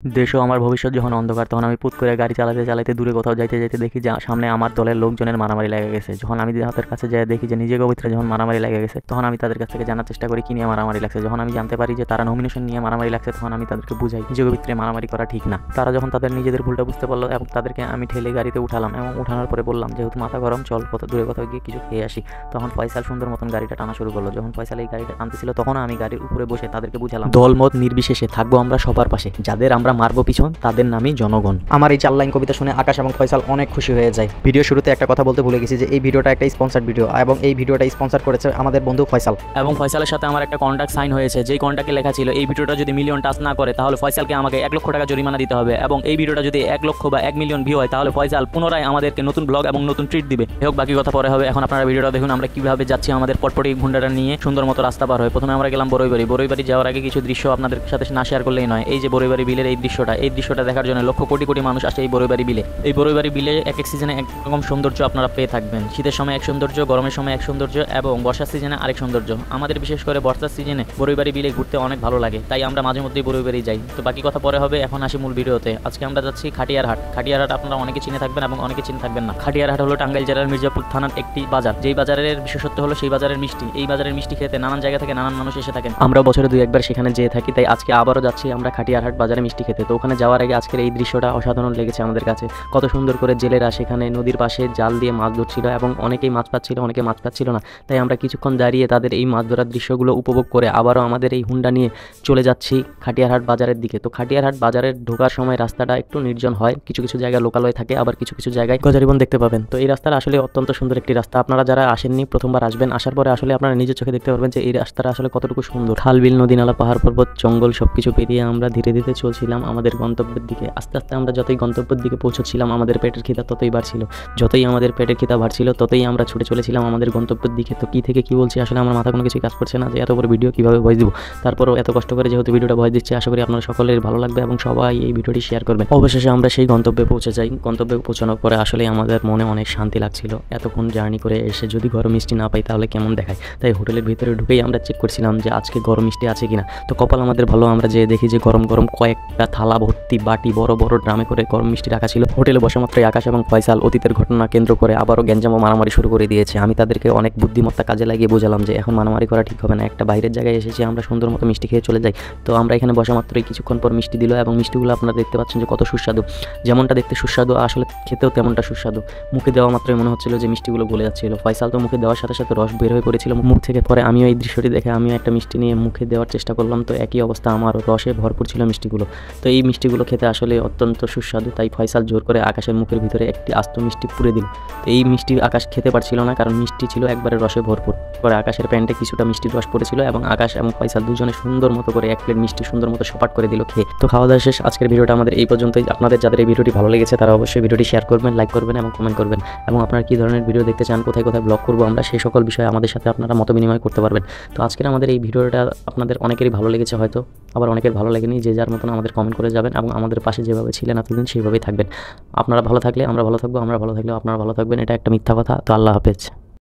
দেশ ও আমার ভবিষ্যৎ যখন অন্ধকার, তখন আমি পুত করে গাড়ি চালাতে চালাতে দূরে কোথাও যাইতে যাইতে দেখি যে সামনে আমার দলের লোকজনের মারামারি লেগে গেছে। যখন আমি তাদের কাছে যাই দেখি যে নিজেকে ভিতরে যখন মারামারি লেগে গেছে, তখন আমি তাদের কাছ থেকে জানার চেষ্টা করি কি নিয়ে মারামারি লাগছে। যখন আমি জানতে পারি যে তারা নমিনেশন নিয়ে মারামারি লাগছে, তখন আমি তাদেরকে বুঝাই নিজেকে ভিতরে মারামারি করা ঠিক না। তারা যখন তাদের নিজেদের ভুলটা বুঝতে পারলো এবং তাদেরকে আমি ঠেলে গাড়িতে উঠালাম এবং উঠানোর পরে বললাম যেহেতু মাথা গরম, চল দূরে কোথাও গিয়ে কিছু খেয়ে আসি। তখন ফয়সাল সুন্দর মতন গাড়িটা টানা শুরু করলো। যখন ফয়সাল এই গাড়িটা টানতেছিল, তখন আমি গাড়ির উপরে বসে তাদেরকে বুঝালাম দলমত নির্বিশেষে থাকবো আমরা সবার পাশে, যাদের আমরা মারবো পিছন তাদের নামই জনগণ। আমার এই 4 লাইন কবিতা শুনে আকাশ এবং ফয়সাল অনেক খুশি হয়ে যায়। ভিডিও শুরুতে একটা কথা বলতে ভুলে গেছি যে এই ভিডিওটা একটা স্পন্সর্ড ভিডিও এবং এই ভিডিওটা স্পন্সর করেছে আমাদের বন্ধু ফয়সাল। এবং ফয়সালের সাথে আমার একটা কন্ট্রাক্ট সাইন হয়েছে, যেই কন্ট্রাক্টে লেখা ছিল এই ভিডিওটা যদি মিলিয়ন টাচ না করে তাহলে ফয়সালকে আমাকে 1 লক্ষ টাকা জরিমানা দিতে হবে, এবং এই ভিডিওটা যদি 1 লক্ষ বা 1 মিলিয়ন ভিউ হয় তাহলে ফয়সাল পুনরায় আমাদেরকে নতুন ব্লগ এবং নতুন ট্রিট দিবে। হোক, বাকি কথা পরে হবে। এখন আপনারা ভিডিওটা দেখুন আমরা কিভাবে যাচ্ছি আমাদের পটপটি গুন্ডাটা নিয়ে সুন্দর মতো রাস্তা পার হয়ে। প্রথমে আমরা গেলাম বড়ইবাড়ি যাওয়ার আগে কিছু দৃশ্য আপনাদের সাথে না শেয়ার করলেই নয়। এই যে বড়ইবাড়ি বিলের এই দৃশ্যটা দেখার জন্য লক্ষ কোটি কোটি মানুষ আসে এই বড়ইবাড়ি বিলে। এই বড়ইবাড়ি বিলে এক সিজনে এক রকম সৌন্দর্য আপনারা পেয়ে থাকবেন। শীতের সময় এক সৌন্দর্য, গরমের সময় এক সৌন্দর্য এবং বর্ষার সিজনে আরেক সৌন্দর্য। আমাদের বিশেষ করে বর্ষার সিজনে বড়ইবাড়ি বিলে ঘুরতে অনেক ভালো লাগে, তাই আমরা মাঝে মধ্যেই বড়ইবাড়ি যাই। তো বাকি কথা পরে হবে, এখন আসি মূল ভিডিওতে। আজকে আমরা যাচ্ছি খাটিয়ারহাট। খাটিয়ারহাট আপনারা অনেকে চিনে থাকবেন এবং অনেকে চিনে থাকবেন না। খাটিয়ারহাট হলো টাঙ্গাইল জেলার মির্জাপুর থানার একটি বাজার। যেই বাজারের বিশেষত্ব হলো সেই বাজারের মিষ্টি। এই বাজারের মিষ্টি খেতে নানান জায়গা থেকে নানান মানুষ এসে থাকেন। আমরা বছরে 2-1 বার সেখানে যেয়ে থাকি, তাই আজকে আবারও যাচ্ছি আমরা খাটিয়ারহাট বাজারে মিষ্টি খেতে। তো ওখানে যাওয়ার আগে আজকের এই দৃশ্যটা অসাধারণ লেগেছে আমাদের কাছে। কত সুন্দর করে জেলেরা সেখানে নদীর পাশে জাল দিয়ে মাছ ধরছিল এবং অনেকেই মাছ পাচ্ছিল, অনেকে মাছ পাচ্ছিল না। তাই আমরা কিছুক্ষণ দাঁড়িয়ে তাদের এই মাছ ধরার দৃশ্যগুলো উপভোগ করে আবারও আমাদের এই হুন্ডা নিয়ে চলে যাচ্ছি খাটিয়ারহাট বাজারের দিকে। তো খাটিয়ারহাট বাজারের ঢোকার সময় রাস্তাটা একটু নির্জন হয়, কিছু কিছু জায়গায় লোকালয় থাকে, আবার কিছু কিছু জায়গায় গজারিবন দেখতে পাবেন। তো এই রাস্তাটা আসলে অত্যন্ত সুন্দর একটি রাস্তা। আপনারা যারা আসেননি, প্রথমবার আসবেন, আসার পরে আসলে আপনারা নিজের চোখে দেখতে পারবেন যে এই রাস্তাটা আসলে কতটুকু সুন্দর। খাল বিল নদী নালা পাহাড় পর্বত জঙ্গল সবকিছু পেরিয়ে আমরা ধীরে ধীরে চলছিলাম আমাদের গন্তব্যের দিকে। আস্তে আস্তে আমরা যতই গন্তব্যের দিকে পৌঁছচ্ছিলাম আমাদের পেটের খিদা ততই বাড়ছিল। যতই আমাদের পেটের খিদা বাড়ছিল ততই আমরা ছুটে চলেছিলাম আমাদের গন্তব্যের দিকে। তো কি থেকে কি বলছি আসলে আমার মাথা কোনো কিছু কাজ করছে না যে এত বড় ভিডিও কীভাবে ভয়েস দিব। তারপরও এত কষ্ট করে যেহেতু ভিডিওটা ভয়েস দিচ্ছি, আশা করি আপনারা সকলের ভালো লাগবে এবং সবাই এই ভিডিওটি শেয়ার করবেন। অবশেষে আমরা সেই গন্তব্যে পৌঁছে যাই। গন্তব্যে পৌঁছানোর পরে আসলে আমাদের মনে অনেক শান্তি লাগছিল। এতক্ষণ জার্নি করে এসে যদি গরম মিষ্টি না পাই তাহলে কেমন দেখায়। তাই হোটেলের ভিতরে ঢুকেই আমরা চেক করছিলাম যে আজকে গরম মিষ্টি আছে কিনা। তো কপাল আমাদের ভালো, আমরা যে দেখি যে গরম গরম কয়েকটা থালা ভর্তি বাটি বড় বড় ড্রামে করে গরম মিষ্টি রাখা ছিল। হোটেলে বসা মাত্রই আকাশ এবং ফয়সাল অতীতের ঘটনা কেন্দ্র করে আবারও গ্যাঞ্জাম ও মারামারি শুরু করে দিয়েছে। আমি তাদেরকে অনেক বুদ্ধিমত্তা কাজে লাগিয়ে বোঝালাম যে এখন মারামারি করা ঠিক হবে না, একটা বাইরের জায়গায় এসেছি, আমরা সুন্দর মতো মিষ্টি খেয়ে চলে যাই। তো আমরা এখানে বসা মাত্রই কিছুক্ষণ পর মিষ্টি দিল এবং মিষ্টিগুলো আপনারা দেখতে পাচ্ছেন যে কত সুস্বাদু। যেমনটা দেখতে সুস্বাদু আসলে খেতেও তেমনটা সুস্বাদু। মুখে দেওয়া মাত্রই মনে হচ্ছিল যে মিষ্টিগুলো গলে যাচ্ছিল। ফয়সাল তো মুখে দেওয়ার সাথে সাথে রস বের হয়ে পড়েছিল মুখ থেকে। পরে আমিও এই দৃশ্যটি দেখে আমিও একটা মিষ্টি নিয়ে মুখে দেওয়ার চেষ্টা করলাম। তো একই অবস্থা, আমারও রসে ভরপুর ছিল মিষ্টিগুলো। তো এই মিষ্টিগুলো খেতে আসলে অত্যন্ত সুস্বাদু। তাই ফয়সাল জোর করে আকাশের মুখের ভিতরে একটি আস্ত মিষ্টি পুরে দিল। তো এই মিষ্টি আকাশ খেতে পারছিল না, কারণ মিষ্টি ছিল একবারে রসে ভরপুর। পরে আকাশের প্যান্টে কিছুটা মিষ্টির রস পড়েছিল এবং আকাশ এবং ফয়সাল দুজনে সুন্দর মতো করে 1 প্লেট মিষ্টি সুন্দর মতো সপাট করে দিল খেয়ে। তো খাওয়া দাওয়া শেষ। আজকের ভিডিওটা আমাদের এই পর্যন্তই। আপনাদের যাদের এই ভিডিওটি ভালো লেগেছে তারা অবশ্যই ভিডিওটি শেয়ার করবেন, লাইক করবেন এবং কমেন্ট করবেন। এবং আপনারা কী ধরনের ভিডিও দেখতে চান, কোথায় কোথায় ব্লগ করবো আমরা, সেই সকল বিষয়ে আমাদের সাথে আপনারা মত বিনিময় করতে পারবেন। তো আজকের আমাদের এই ভিডিওটা আপনাদের অনেকেরই ভালো লেগেছে, হয়তো আবার অনেকের ভালো লাগেনি। যে যার মতন আমাদের কমেন্ট করে যাবেন এবং আমাদের পাশে যেভাবে ছিলেন এতদিন সেইভাবেই থাকবেন। আপনারা ভালো থাকলে আমরা ভালো থাকবো, আমরা ভালো থাকলেও আপনারা ভালো থাকবেন। এটা একটা মিথ্যা কথা। তো আল্লাহ হাফেজ।